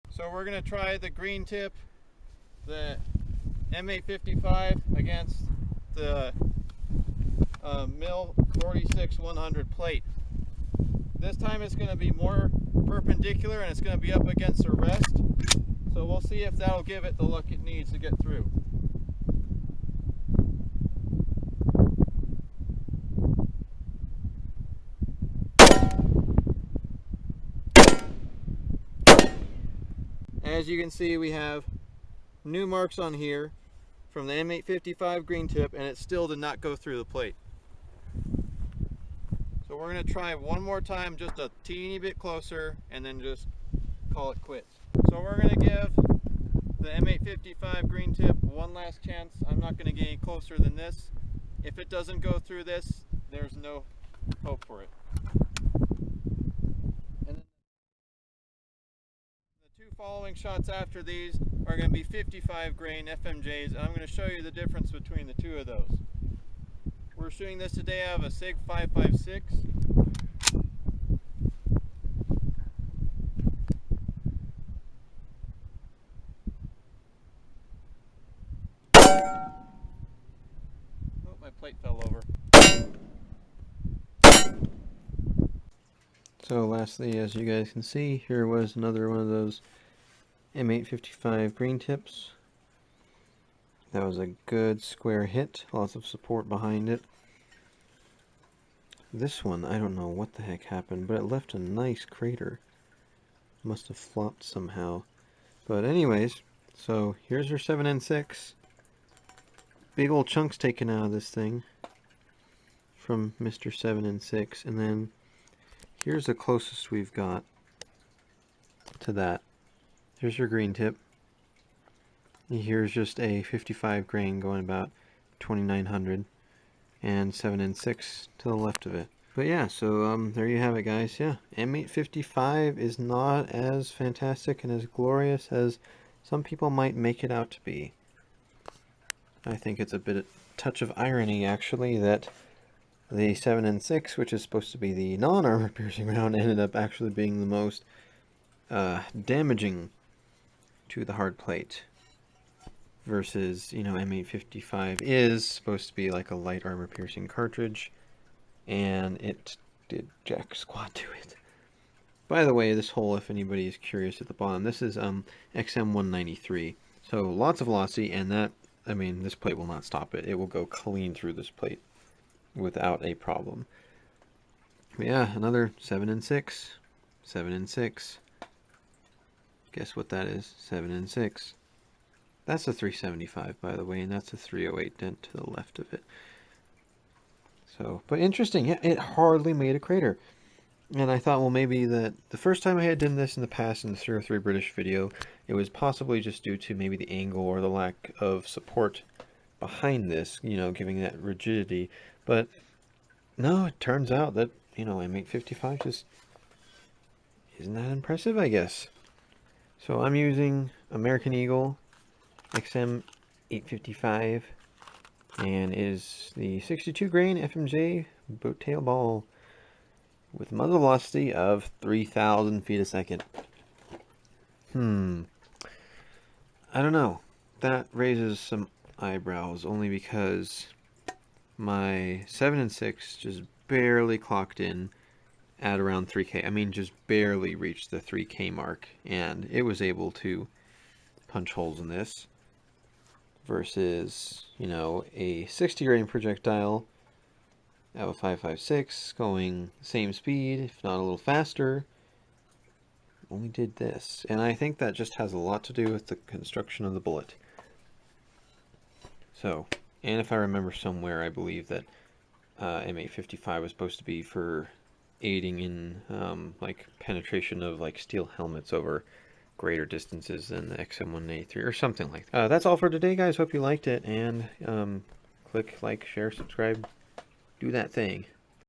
So we're going to try the green tip, the M855 against the Mill 46-100 plate. This time it's going to be more perpendicular and it's going to be up against the rest. So we'll see if that'll give it the look it needs to get through. As you can see, we have new marks on here from the M855 green tip, and it still did not go through the plate. So we're going to try one more time, just a teeny bit closer, and then just call it quits. So we're going to give the M855 green tip one last chance. I'm not going to get any closer than this. If it doesn't go through this, there's no hope for it. And then the two following shots after these are going to be 55 grain FMJs, and I'm going to show you the difference between the two of those. We're shooting this today out of a SIG 556. Oh, my plate fell over. So lastly, as you guys can see, here was another one of those M855 green tips. That was a good square hit, lots of support behind it. This one, I don't know what the heck happened, but it left a nice crater. Must have flopped somehow. But anyways, so here's your 7N6. Big old chunks taken out of this thing from Mr. 7N6, and then here's the closest we've got to that. Here's your green tip. Here's just a 55 grain going about 2900, and 7N6 to the left of it. But yeah, so there you have it, guys. Yeah, M855 is not as fantastic and as glorious as some people might make it out to be. I think it's a bit of touch of irony, actually, that the 7N6, which is supposed to be the non-armor piercing round, ended up actually being the most damaging to the hard plate. Versus, you know, M855 is supposed to be like a light armor piercing cartridge, and it did jack squat to it. By the way, this hole, if anybody is curious, at the bottom, this is XM193. So lots of velocity, and that, I mean, this plate will not stop it. It will go clean through this plate without a problem. But yeah, another 7N6. 7N6. Guess what that is? 7N6. That's a 375, by the way, and that's a 308 dent to the left of it. So, but interesting, yeah, it hardly made a crater. And I thought, well, maybe that the first time I had done this in the past in the 303 British video, it was possibly just due to maybe the angle or the lack of support behind this, you know, giving that rigidity. But no, it turns out that, you know, M855 just isn't that impressive, I guess. So I'm using American Eagle XM855, and is the 62 grain FMJ boat tail ball with muzzle velocity of 3,000 feet a second. I don't know. That raises some eyebrows, only because my 7N6 just barely clocked in at around 3K. I mean, just barely reached the 3K mark, and it was able to punch holes in this. Versus, you know, a 60 grain projectile out of a 556 going the same speed, if not a little faster, only did this. And I think that just has a lot to do with the construction of the bullet. So, and if I remember somewhere, I believe that M855 was supposed to be for aiding in like penetration of like steel helmets over greater distances than the XM183 or something like that. That's all for today, guys. Hope you liked it, and click like, share, subscribe, do that thing.